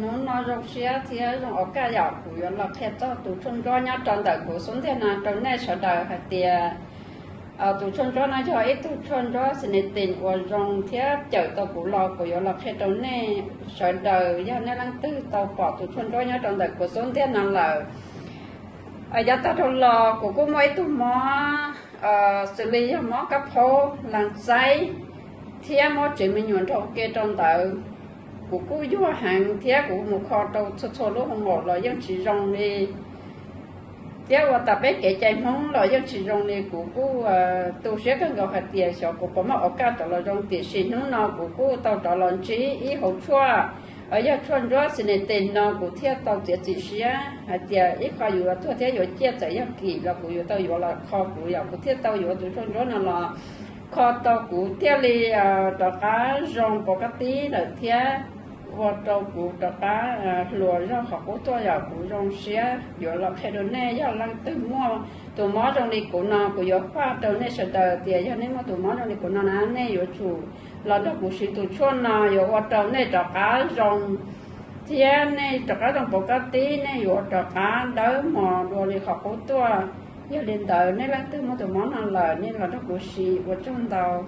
nó rong xía thì rong ở cái dạo của là khi cho tụ xuân cho nhá tròn đời của xuống thế nào tròn này sợ đời hay tiền tụ xuân cho nó cho ít tụ xuân cho xin tiền của rong thế chở tàu của lò của là khi tròn này sợ đời do nên lăng tư tàu bỏ tụ xuân cho nhá tròn đời của xuống thế nào là ở gia tàu tròn lò của cô mấy tụ mó xử lý mó cắp hồ làm say thế mó chỉ mình nhuận trong kia tròn đời của cô vô hàng thế của một kho đâu số lúc không một là dân chỉ rong đi thế và tập bé kể chạy mong là dân chỉ rong đi của cô tôi sẽ cần gặp hạt tiền sọ của cô mà ở cả đó là rong tiền xin nó nào của cô tàu đó là chỉ ý hậu chua ở nhà chuan đó xin tiền nào của thế tàu tiền chỉ xía hạt tiền ít khaiอยู่ทั่วthếอยู่chia sẻ yang kỳ là củaอยู่tàuอยู่là kho củaอยู่của thế tàuอยู่tôi chuan đó là kho tàu của thế li đó cá rong của cái tí là thế và tàu của cá lúa ra khỏi của tôi là của rong xía rồi là khi đó nè giờ lăng từ mua tụi mỏ rong đi của nó của gió pha tàu nè sợ tờ tiền cho nên mà tụi mỏ rong đi của nó nè rồi chủ là đó của sự tụi chuan nào rồi và tàu nè cá rong thế nè cá rong của cái tí nè rồi cá đỡ mò rồi đi khỏi của tôi giờ lên tờ nè lăng từ mà tụi mỏ nào là nên là đó của sự của trong tàu